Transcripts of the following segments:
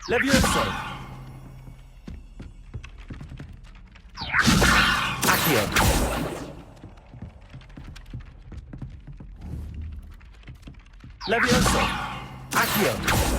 Levioso! Accio! Levioso! Accio!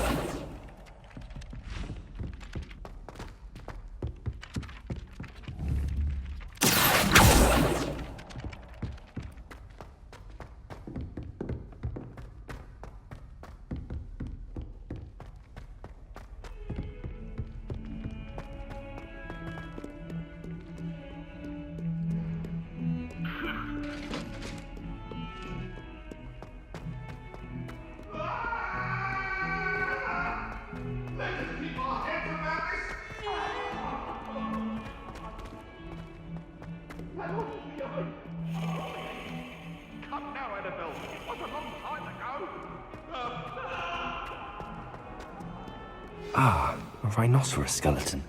Ah, a rhinoceros skeleton.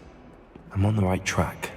I'm on the right track.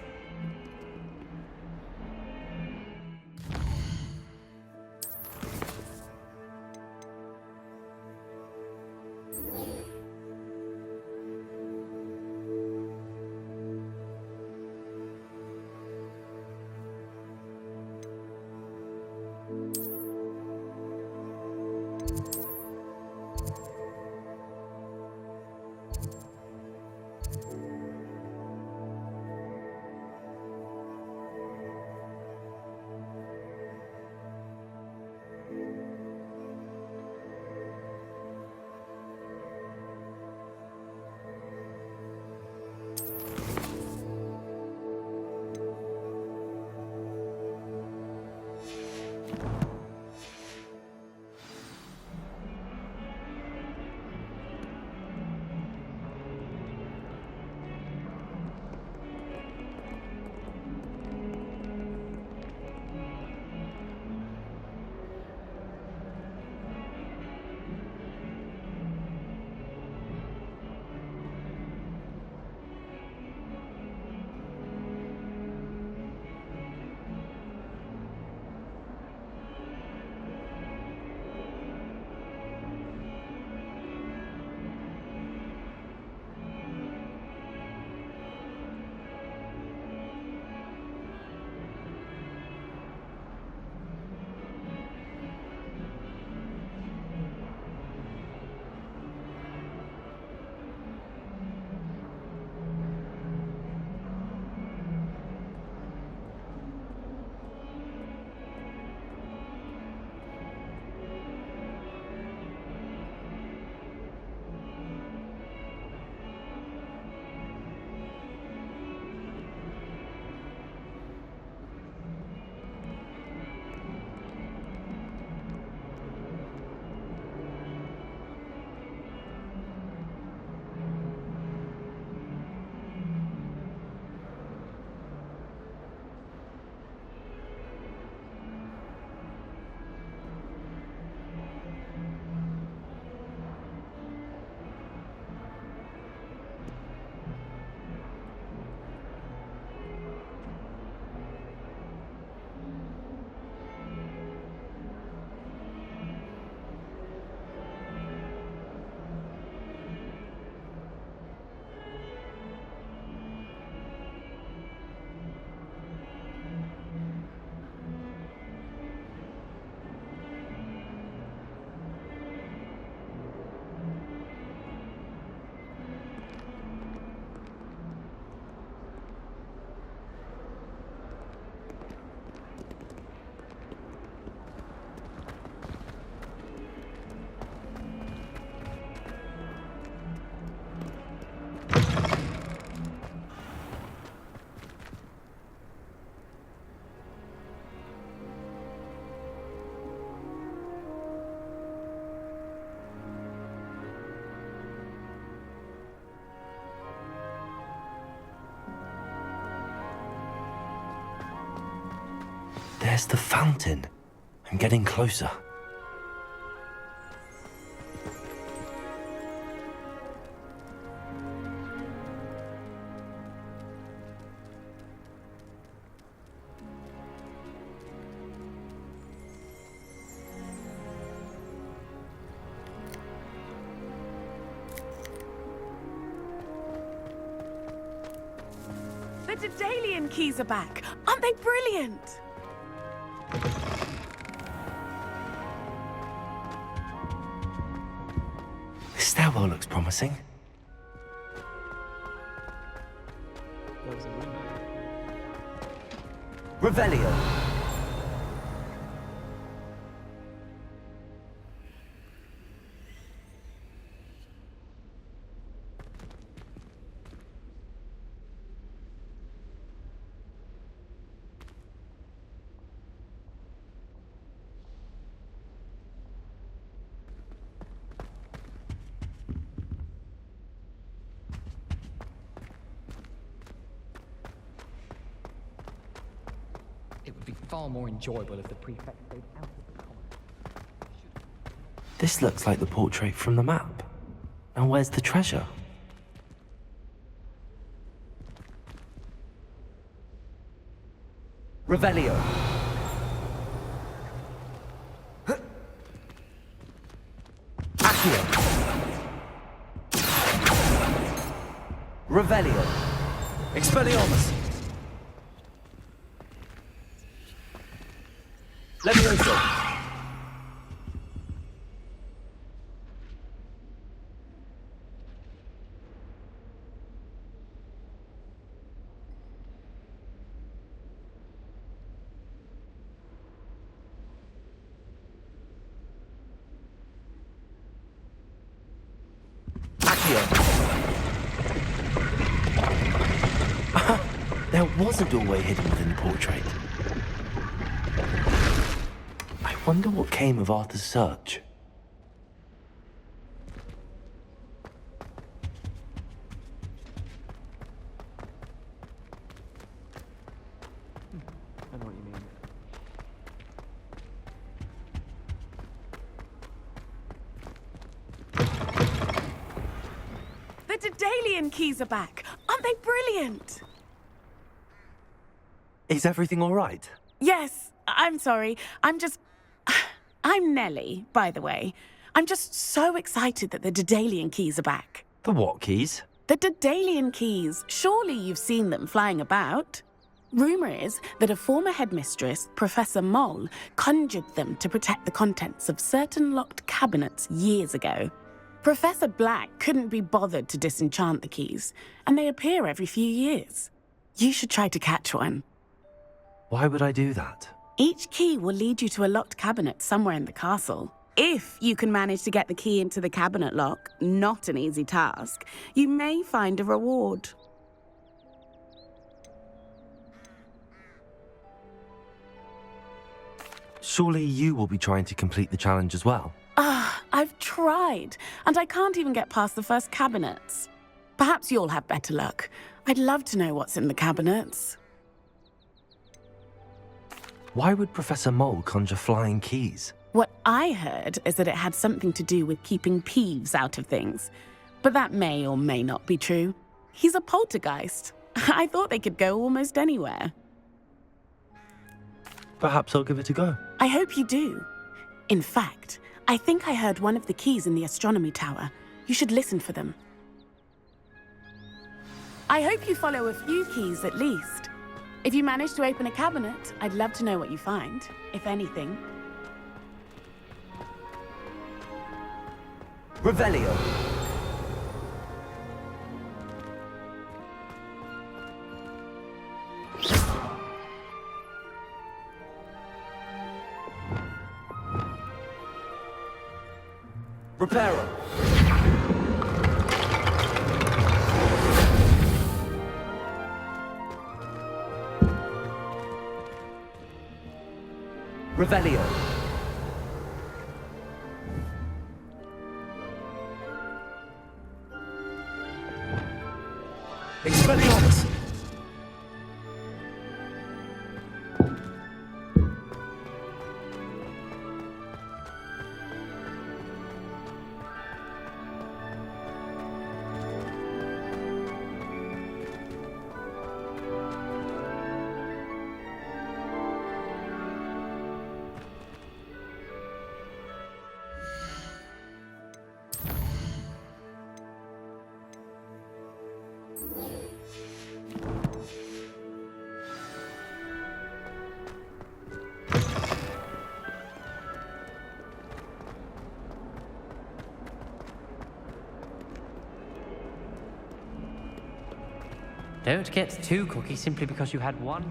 There's the fountain. I'm getting closer. The Daedalian keys are back. Aren't they brilliant? This stairwell looks promising. Revelio. It would be far more enjoyable if the prefect stayed out of the common. This looks like the portrait from the map. Now where's the treasure? Revelio. Accio. Revelio. Expelliarmus. Levioso. Accio. There was a doorway hidden within the portrait. I wonder what came of Arthur's search. I know what you mean. The Daedalian keys are back. Aren't they brilliant? Is everything all right? Yes, I'm sorry. I'm Nellie, by the way. I'm just so excited that the Daedalian keys are back. The what keys? The Daedalian keys. Surely you've seen them flying about. Rumour is that a former headmistress, Professor Moll, conjured them to protect the contents of certain locked cabinets years ago. Professor Black couldn't be bothered to disenchant the keys, and they appear every few years. You should try to catch one. Why would I do that? Each key will lead you to a locked cabinet somewhere in the castle. If you can manage to get the key into the cabinet lock, not an easy task, you may find a reward. Surely you will be trying to complete the challenge as well. I've tried, and I can't even get past the first cabinets. Perhaps you'll have better luck. I'd love to know what's in the cabinets. Why would Professor Mole conjure flying keys? What I heard is that it had something to do with keeping Peeves out of things. But that may or may not be true. He's a poltergeist. I thought they could go almost anywhere. Perhaps I'll give it a go. I hope you do. In fact, I think I heard one of the keys in the astronomy tower. You should listen for them. I hope you follow a few keys at least. If you manage to open a cabinet, I'd love to know what you find, if anything. Revelio. Reparo. Revelio. Expelliarmus. Don't get too cocky simply because you had one.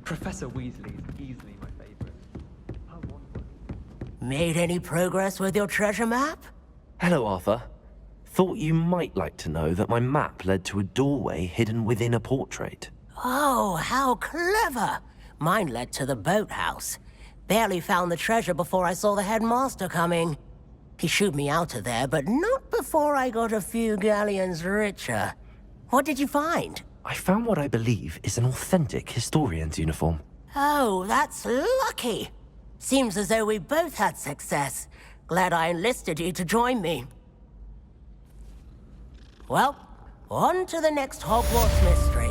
Professor Weasley is easily my favorite. How wonderful. Made any progress with your treasure map? Hello, Arthur. Thought you might like to know that my map led to a doorway hidden within a portrait. Oh, how clever! Mine led to the boathouse. Barely found the treasure before I saw the headmaster coming. He shooed me out of there, but not before I got a few galleons richer. What did you find? I found what I believe is an authentic historian's uniform. Oh, that's lucky. Seems as though we both had success. Glad I enlisted you to join me. Well, on to the next Hogwarts mystery.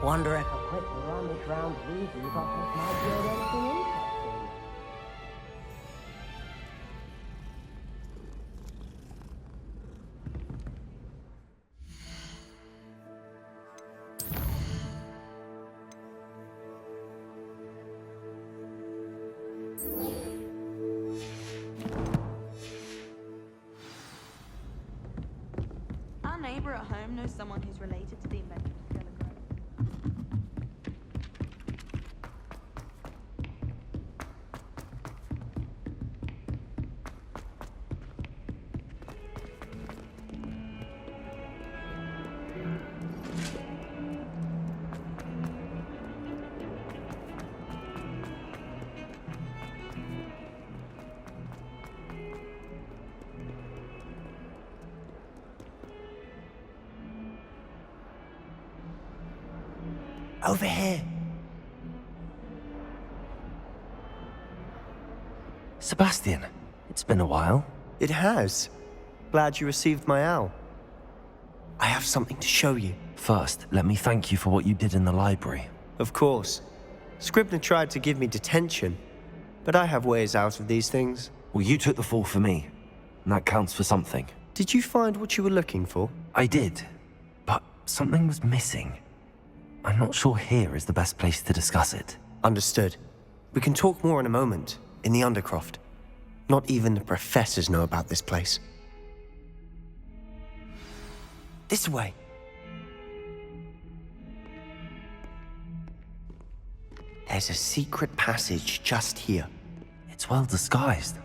Wonder if a quick rummage round Weasley's office might yield anything interesting. Our neighbor at home knows someone who's related to the inventor of Telegram. Over here. Sebastian, it's been a while. It has. Glad you received my owl. I have something to show you. First, let me thank you for what you did in the library. Of course. Scribner tried to give me detention, but I have ways out of these things. Well, you took the fall for me, and that counts for something. Did you find what you were looking for? I did, but something was missing. I'm not sure here is the best place to discuss it. Understood. We can talk more in a moment, in the Undercroft. Not even the professors know about this place. This way. There's a secret passage just here. It's well disguised.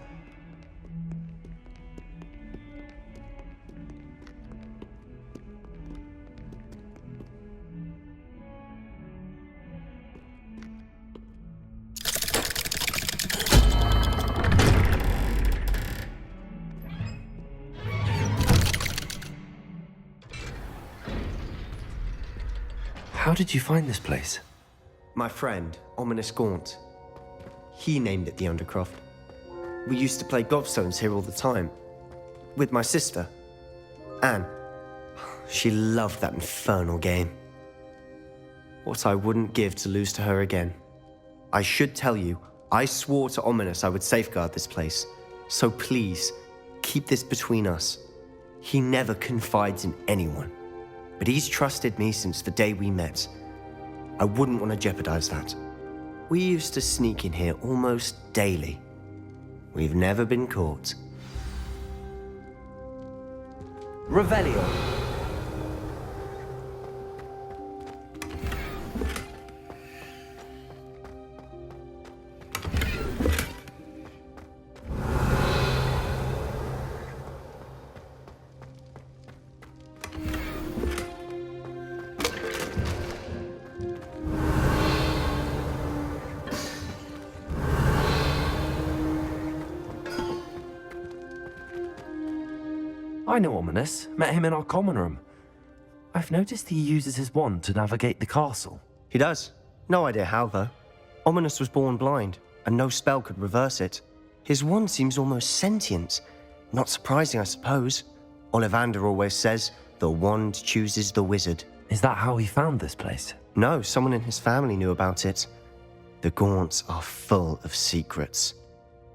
How did you find this place? My friend, Ominous Gaunt. He named it the Undercroft. We used to play gobstones here all the time. With my sister, Anne. She loved that infernal game. What I wouldn't give to lose to her again. I should tell you, I swore to Ominous I would safeguard this place. So please, keep this between us. He never confides in anyone. But he's trusted me since the day we met. I wouldn't want to jeopardize that. We used to sneak in here almost daily. We've never been caught. Revelio. I know Ominous. Met him in our common room. I've noticed he uses his wand to navigate the castle. He does. No idea how, though. Ominous was born blind, and no spell could reverse it. His wand seems almost sentient. Not surprising, I suppose. Ollivander always says, The wand chooses the wizard. Is that how he found this place? No, someone in his family knew about it. The Gaunts are full of secrets.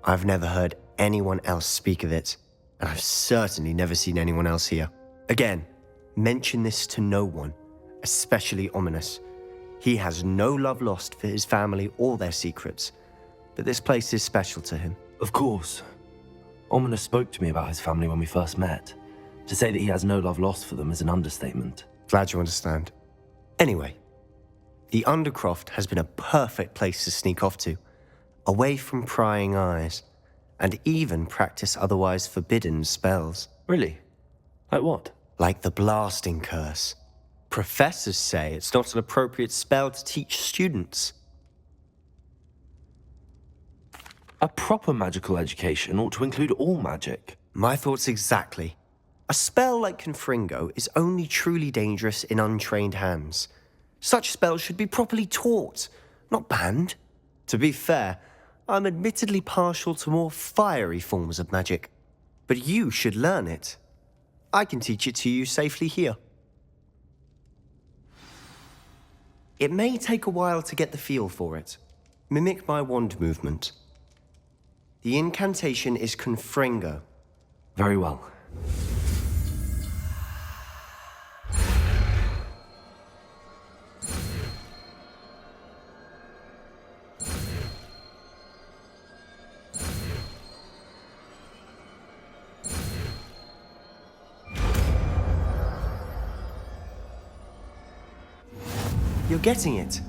I've never heard anyone else speak of it, and I've certainly never seen anyone else here. Again, mention this to no one, especially Ominous. He has no love lost for his family or their secrets, but this place is special to him. Of course. Ominous spoke to me about his family when we first met. To say that he has no love lost for them is an understatement. Glad you understand. Anyway, the Undercroft has been a perfect place to sneak off to, away from prying eyes, and even practice otherwise forbidden spells. Really? Like what? Like the blasting curse. Professors say it's not an appropriate spell to teach students. A proper magical education ought to include all magic. My thoughts exactly. A spell like Confringo is only truly dangerous in untrained hands. Such spells should be properly taught, not banned. To be fair, I'm admittedly partial to more fiery forms of magic. But you should learn it. I can teach it to you safely here. It may take a while to get the feel for it. Mimic my wand movement. The incantation is Confringo. Very well. You're getting it.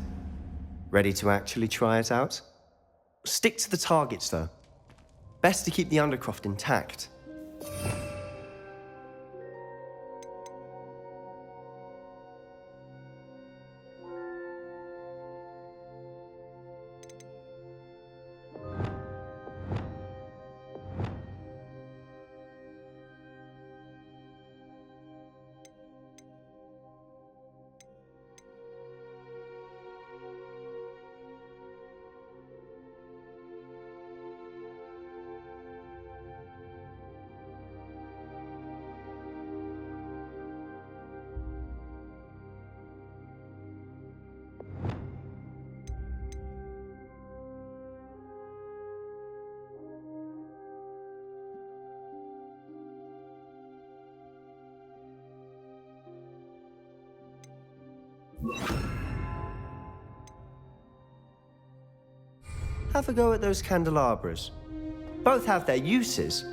Ready to actually try it out? Stick to the targets, though. Best to keep the Undercroft intact. Have a go at those candelabras. Both have their uses,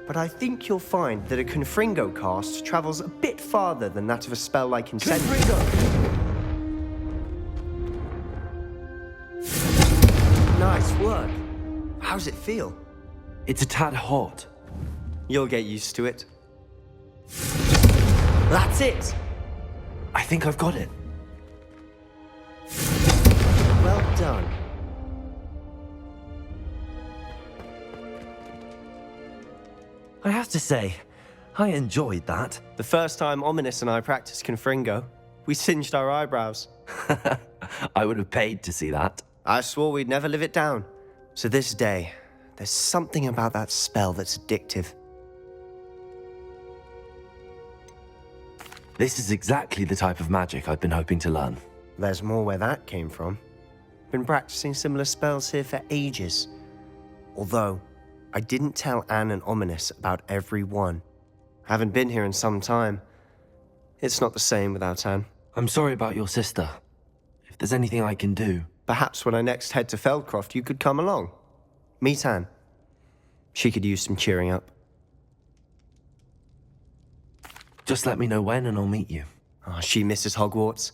but I think you'll find that a Confringo cast travels a bit farther than that of a spell like Incendio. Nice work. How's it feel? It's a tad hot. You'll get used to it. That's it! I think I've got it. Well done. I have to say, I enjoyed that. The first time Ominous and I practiced Confringo, we singed our eyebrows. I would have paid to see that. I swore we'd never live it down. To this day, there's something about that spell that's addictive. This is exactly the type of magic I've been hoping to learn. There's more where that came from. Been practicing similar spells here for ages. Although, I didn't tell Anne and Ominous about every one. Haven't been here in some time. It's not the same without Anne. I'm sorry about your sister. If there's anything I can do... Perhaps when I next head to Feldcroft, you could come along. Meet Anne. She could use some cheering up. Just let me know when and I'll meet you. Oh, she misses Hogwarts.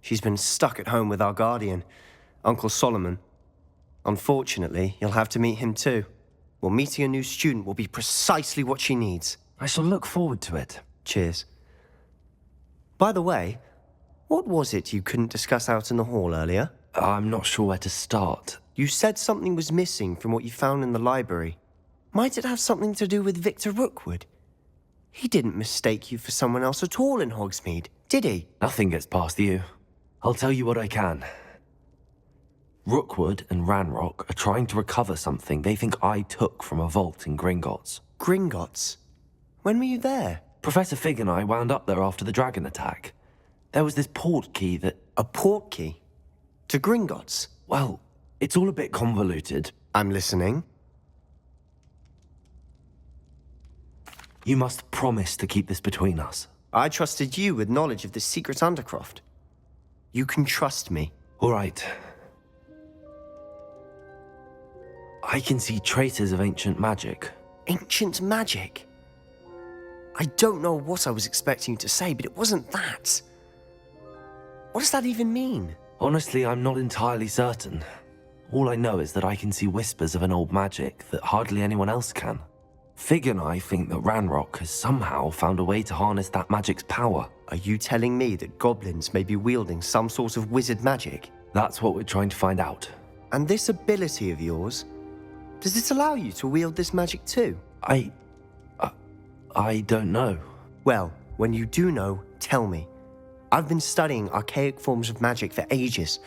She's been stuck at home with our guardian, Uncle Solomon. Unfortunately, you'll have to meet him too. Well, meeting a new student will be precisely what she needs. I shall look forward to it. Cheers. By the way, what was it you couldn't discuss out in the hall earlier? I'm not sure where to start. You said something was missing from what you found in the library. Might it have something to do with Victor Rookwood? He didn't mistake you for someone else at all in Hogsmeade, did he? Nothing gets past you. I'll tell you what I can. Rookwood and Ranrock are trying to recover something they think I took from a vault in Gringotts. Gringotts? When were you there? Professor Fig and I wound up there after the dragon attack. There was this port key that... A port key? To Gringotts? Well, it's all a bit convoluted. I'm listening. You must promise to keep this between us. I trusted you with knowledge of the secret Undercroft. You can trust me. All right. I can see traces of ancient magic. Ancient magic? I don't know what I was expecting you to say, but it wasn't that. What does that even mean? Honestly, I'm not entirely certain. All I know is that I can see whispers of an old magic that hardly anyone else can. Fig and I think that Ranrock has somehow found a way to harness that magic's power. Are you telling me that goblins may be wielding some sort of wizard magic? That's what we're trying to find out. And this ability of yours, does it allow you to wield this magic too? I don't know. Well, when you do know, tell me. I've been studying archaic forms of magic for ages.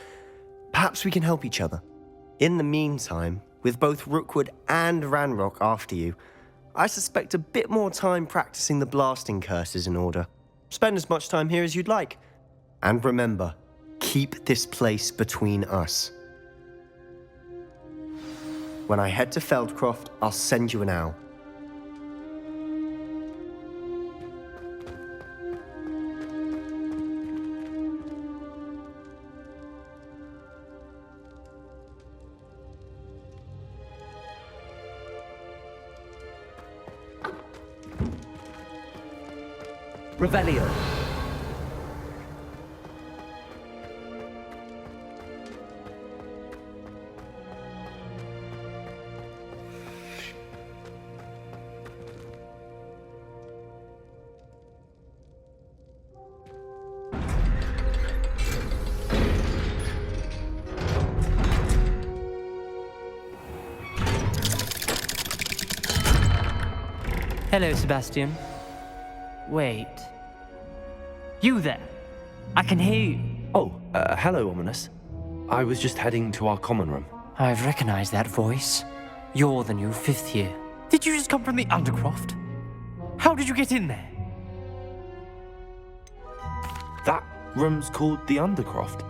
Perhaps we can help each other. In the meantime, with both Rookwood and Ranrock after you, I suspect a bit more time practicing the blasting curse is in order. Spend as much time here as you'd like. And remember, keep this place between us. When I head to Feldcroft, I'll send you an owl. Revelio. Hello, Sebastian. Wait. You there? I can hear you. Oh, hello, Ominous. I was just heading to our common room. I've recognized that voice. You're the new 5th year. Did you just come from the Undercroft? How did you get in there? That room's called the Undercroft.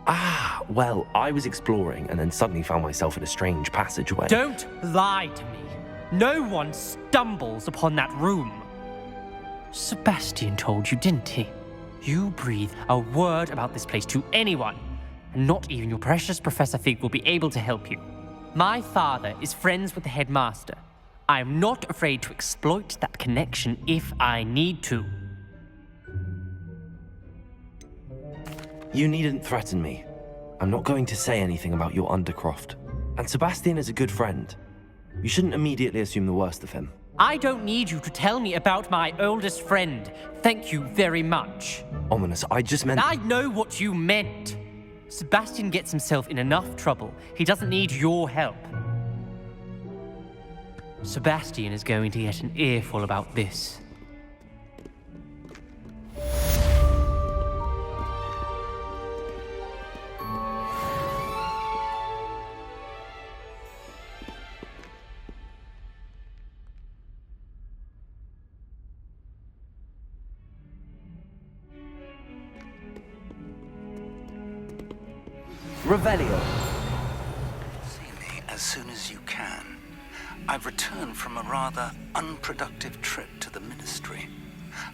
Ah, well, I was exploring and then suddenly found myself in a strange passageway. Don't lie to me. No one stumbles upon that room. Sebastian told you, didn't he? You breathe a word about this place to anyone, and not even your precious Professor Fig will be able to help you. My father is friends with the headmaster. I am not afraid to exploit that connection if I need to. You needn't threaten me. I'm not going to say anything about your Undercroft. And Sebastian is a good friend. You shouldn't immediately assume the worst of him. I don't need you to tell me about my oldest friend. Thank you very much. Ominous, I just meant... I know what you meant. Sebastian gets himself in enough trouble. He doesn't need your help. Sebastian is going to get an earful about this. Revelio. See me as soon as you can. I've returned from a rather unproductive trip to the Ministry,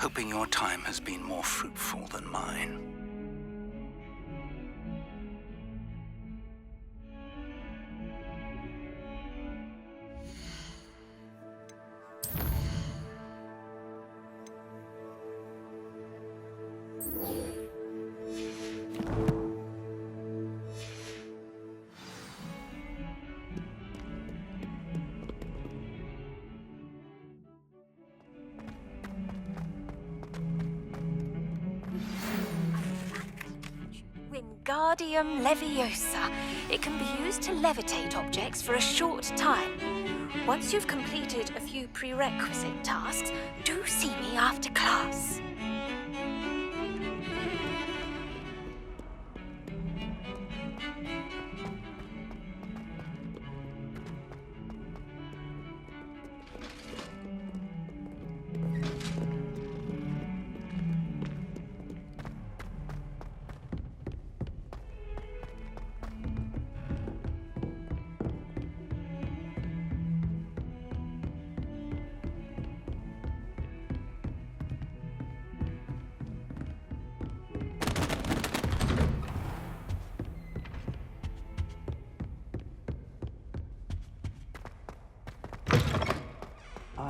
hoping your time has been more fruitful than mine. Wingardium Leviosa. It can be used to levitate objects for a short time. Once you've completed a few prerequisite tasks, do see me after class.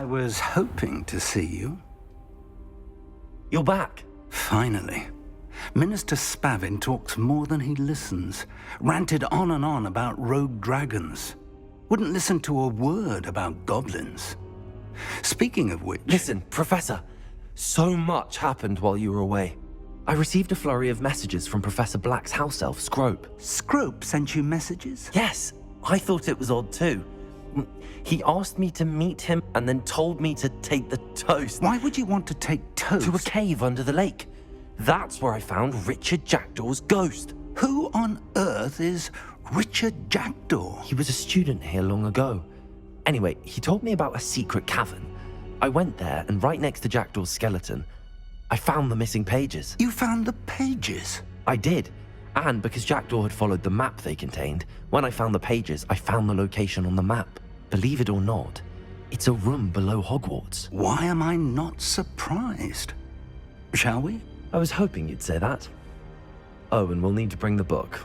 was hoping to see you. You're back. Finally. Minister Spavin talks more than he listens. Ranted on and on about rogue dragons. Wouldn't listen to a word about goblins. Speaking of which... Listen, Professor. So much happened while you were away. I received a flurry of messages from Professor Black's house elf, Scrope. Scrope sent you messages? Yes, I thought it was odd too. He asked me to meet him and then told me to take the toast. Why would you want to take toast? To a cave under the lake. That's where I found Richard Jackdaw's ghost. Who on earth is Richard Jackdaw? He was a student here long ago. Anyway, he told me about a secret cavern. I went there, and right next to Jackdaw's skeleton, I found the missing pages. You found the pages? I did. And because Jackdaw had followed the map they contained, when I found the pages, I found the location on the map. Believe it or not, it's a room below Hogwarts. Why am I not surprised? Shall we? I was hoping you'd say that. Oh, and we'll need to bring the book.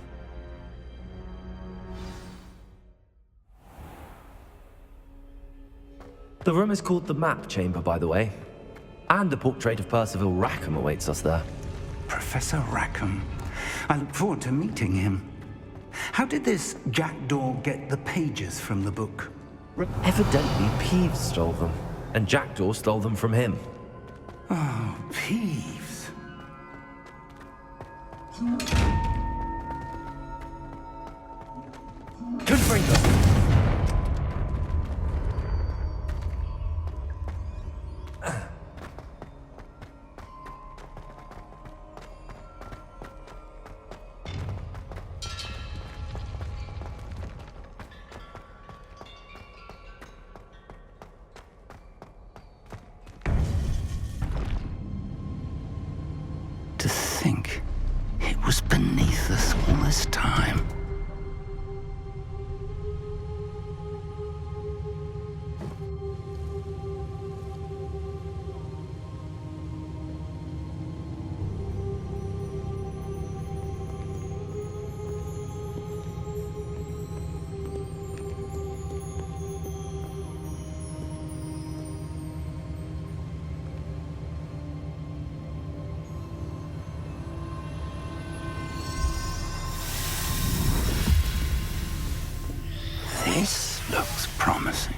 The room is called the Map Chamber, by the way. And a portrait of Percival Rackham awaits us there. Professor Rackham. I look forward to meeting him. How did this Jackdaw get the pages from the book? Evidently, Peeves stole them, and Jackdaw stole them from him. Oh, Peeves. Couldn't bring them. To think it was beneath us all this time. This looks promising.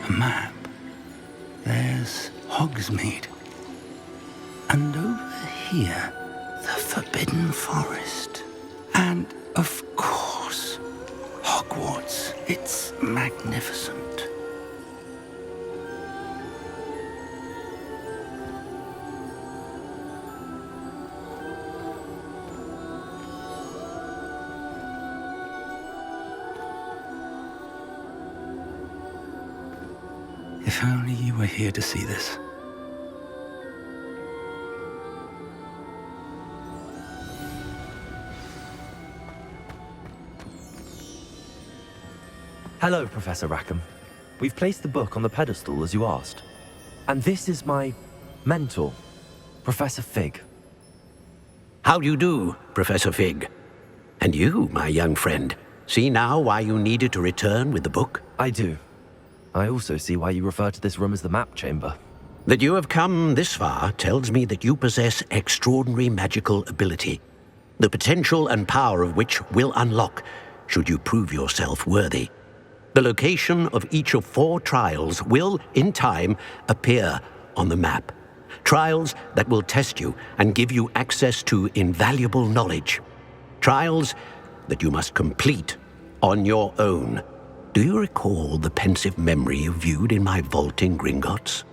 A map. There's Hogsmeade. And over here, the Forbidden Forest. And, of course, Hogwarts. It's magnificent. If only you were here to see this. Hello, Professor Rackham. We've placed the book on the pedestal as you asked. And this is my mentor, Professor Fig. How do you do, Professor Fig? And you, my young friend, see now why you needed to return with the book? I do. I also see why you refer to this room as the Map Chamber. That you have come this far tells me that you possess extraordinary magical ability, the potential and power of which will unlock should you prove yourself worthy. The location of each of 4 trials will, in time, appear on the map. Trials that will test you and give you access to invaluable knowledge. Trials that you must complete on your own. Do you recall the pensive memory you viewed in my vault in Gringotts?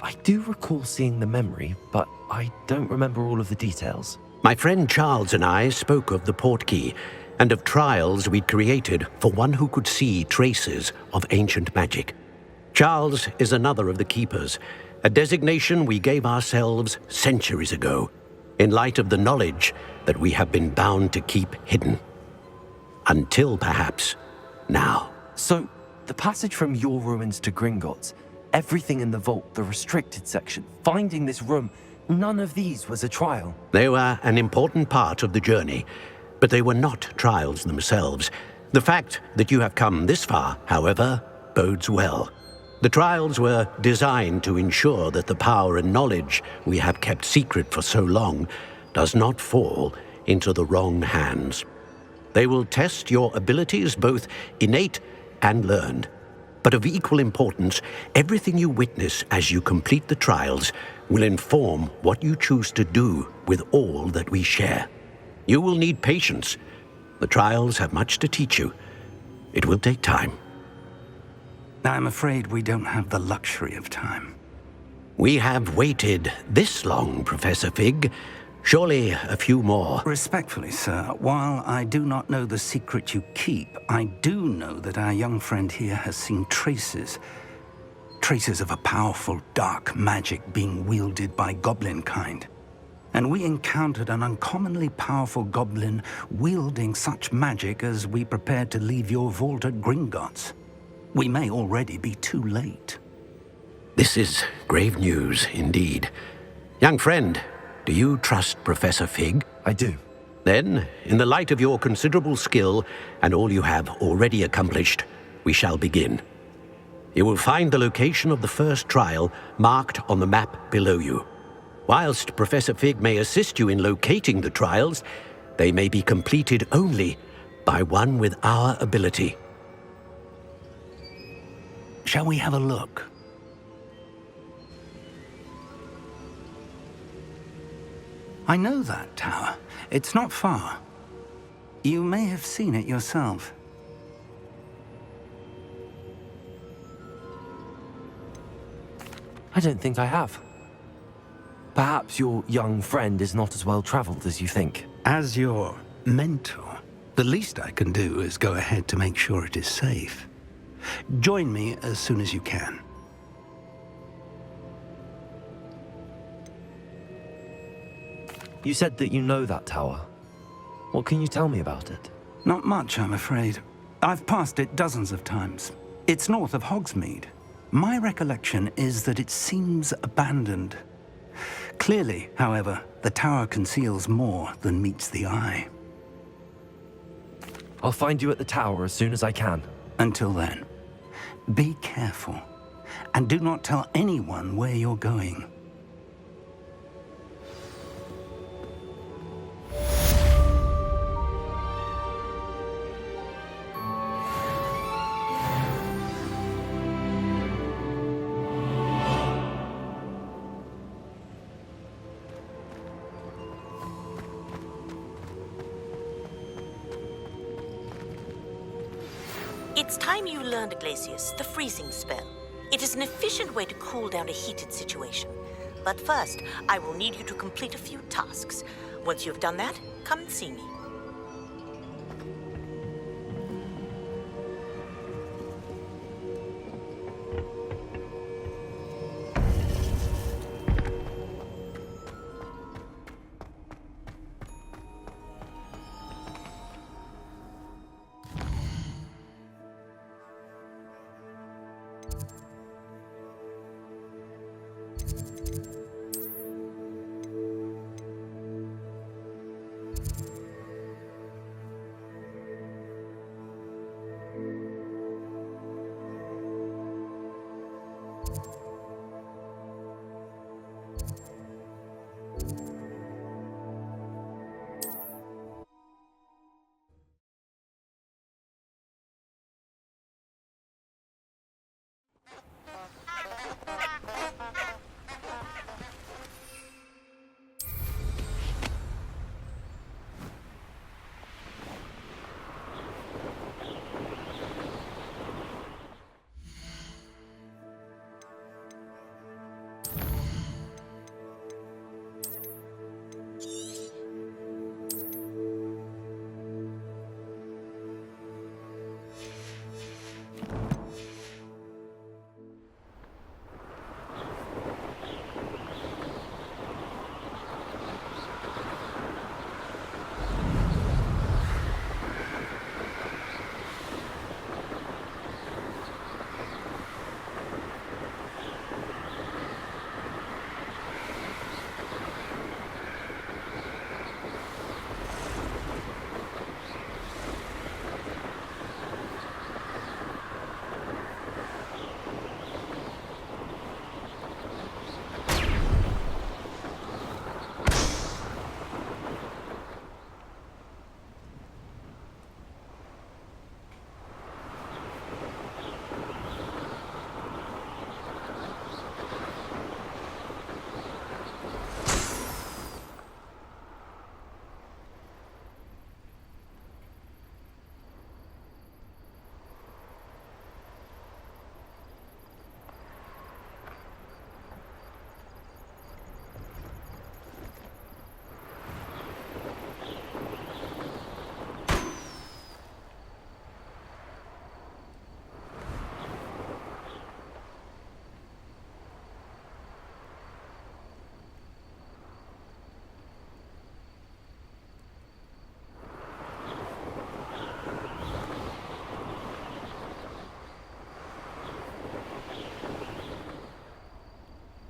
I do recall seeing the memory, but I don't remember all of the details. My friend Charles and I spoke of the portkey and of trials we'd created for one who could see traces of ancient magic. Charles is another of the keepers, a designation we gave ourselves centuries ago, in light of the knowledge that we have been bound to keep hidden. Until perhaps now. So, the passage from your ruins to Gringotts, everything in the vault, the restricted section, finding this room, none of these was a trial. They were an important part of the journey, but they were not trials themselves. The fact that you have come this far, however, bodes well. The trials were designed to ensure that the power and knowledge we have kept secret for so long does not fall into the wrong hands. They will test your abilities, both innate and learned. But of equal importance, everything you witness as you complete the trials will inform what you choose to do with all that we share. You will need patience. The trials have much to teach you. It will take time. I'm afraid we don't have the luxury of time. We have waited this long, Professor Fig. Surely a few more. Respectfully, sir, while I do not know the secret you keep, I do know that our young friend here has seen traces of a powerful dark magic being wielded by goblin kind. And we encountered an uncommonly powerful goblin wielding such magic as we prepared to leave your vault at Gringotts. We may already be too late. This is grave news indeed. Young friend, do you trust Professor Fig? I do. Then, in the light of your considerable skill and all you have already accomplished, we shall begin. You will find the location of the first trial marked on the map below you. Whilst Professor Fig may assist you in locating the trials, they may be completed only by one with our ability. Shall we have a look? I know that tower. It's not far. You may have seen it yourself. I don't think I have. Perhaps your young friend is not as well traveled as you think. As your mentor, the least I can do is go ahead to make sure it is safe. Join me as soon as you can. You said that you know that tower. What can you tell me about it? Not much, I'm afraid. I've passed it dozens of times. It's north of Hogsmeade. My recollection is that it seems abandoned. Clearly, however, the tower conceals more than meets the eye. I'll find you at the tower as soon as I can. Until then, be careful, and do not tell anyone where you're going. It's time you learned, Iglesias, the freezing spell. It is an efficient way to cool down a heated situation. But first, I will need you to complete a few tasks. Once you've done that, come and see me.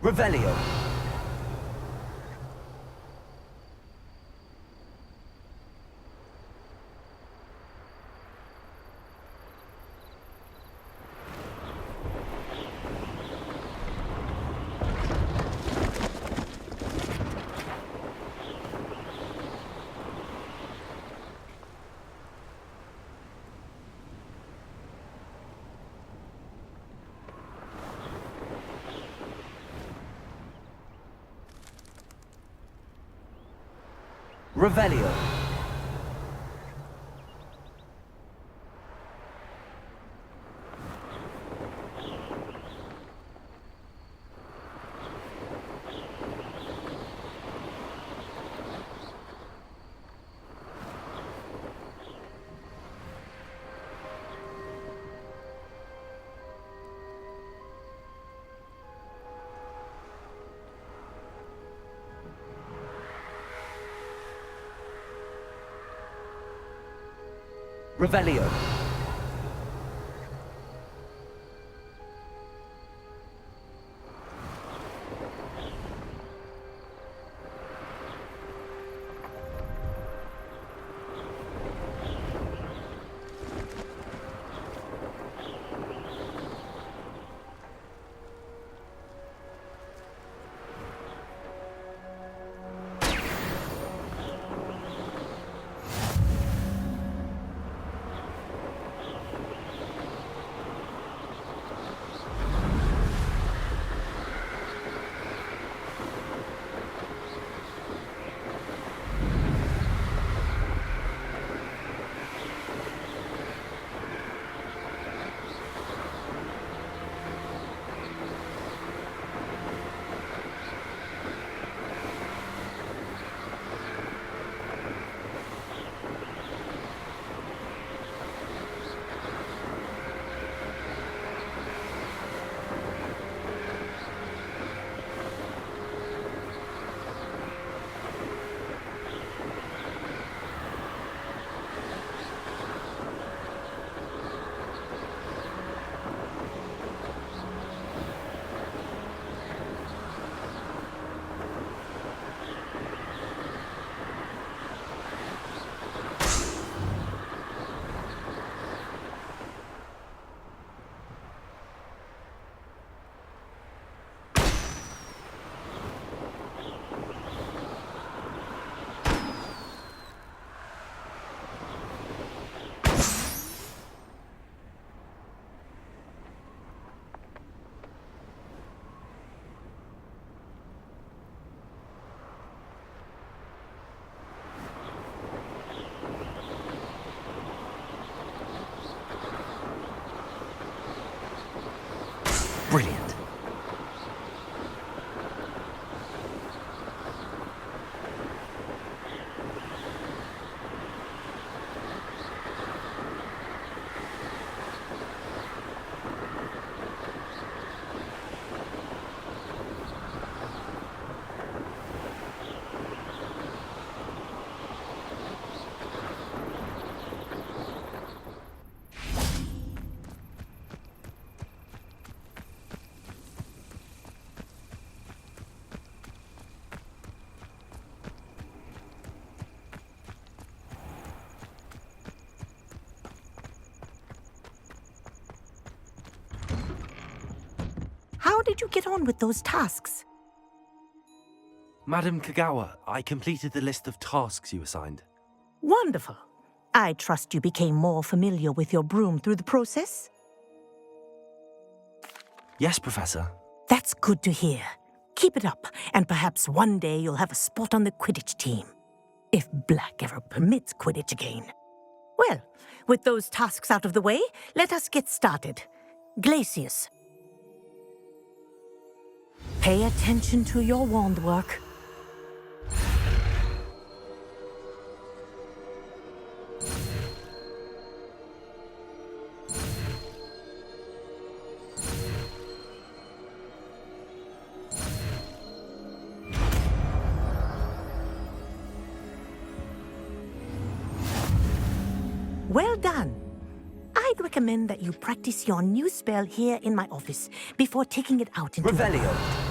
Revelio. Revelio. Revelio. Brilliant. How did you get on with those tasks? Madam Kagawa, I completed the list of tasks you assigned. Wonderful. I trust you became more familiar with your broom through the process? Yes, Professor. That's good to hear. Keep it up, and perhaps one day you'll have a spot on the Quidditch team. If Black ever permits Quidditch again. Well, with those tasks out of the way, let us get started. Glacius. Pay attention to your wand work. Well done. I'd recommend that you practice your new spell here in my office before taking it out into... Revelio.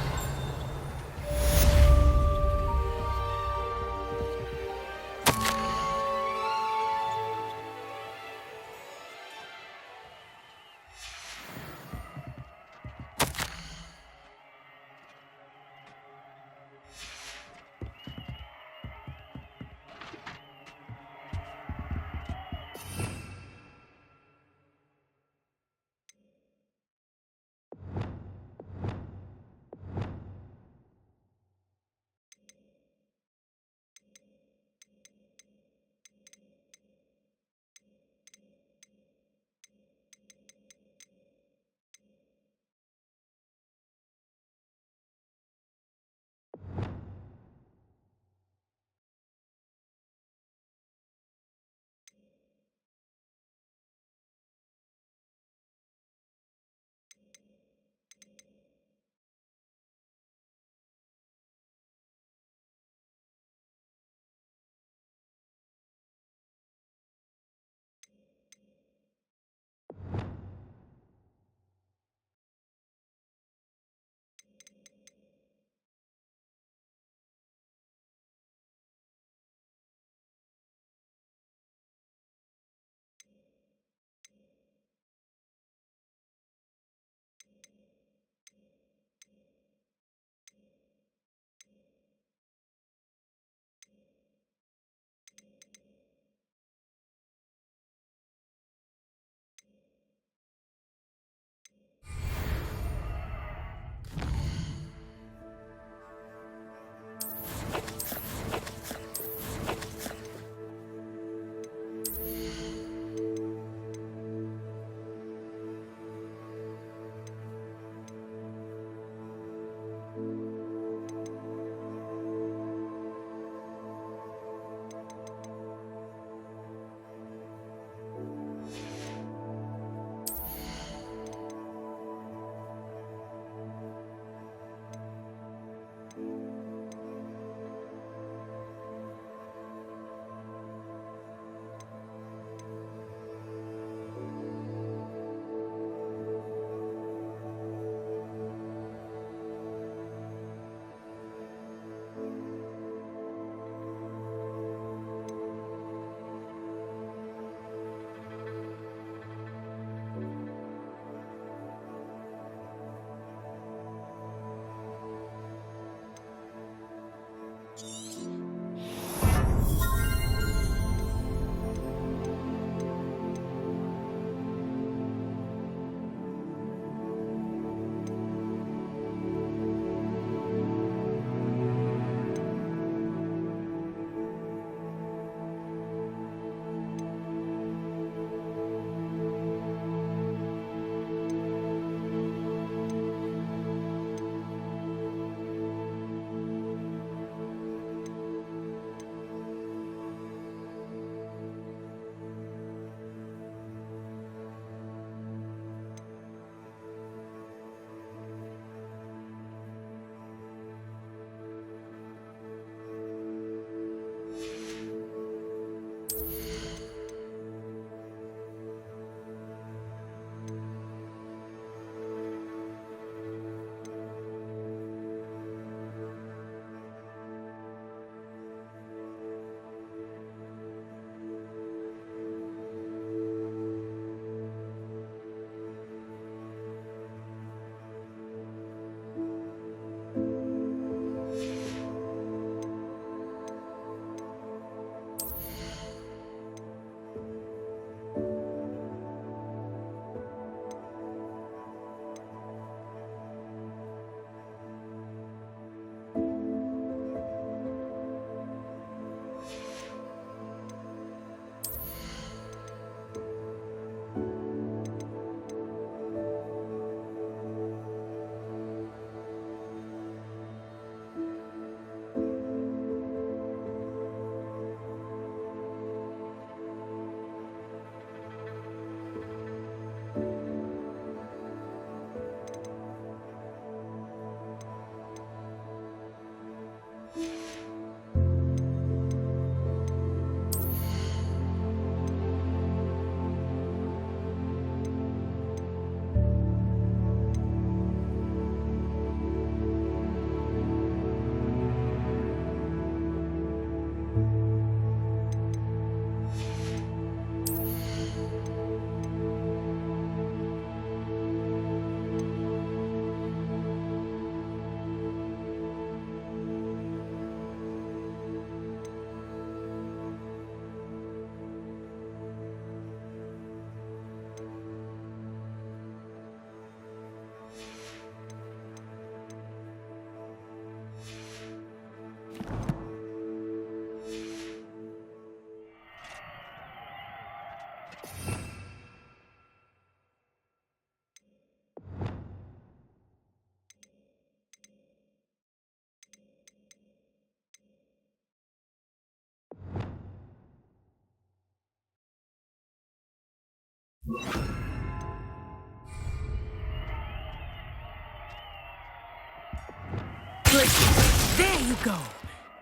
There you go.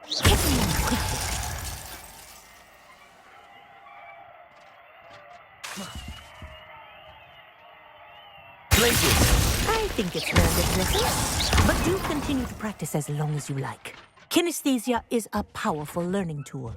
Hit me quickly. I think it's learned its lesson, but do continue to practice as long as you like. Kinesthesia is a powerful learning tool.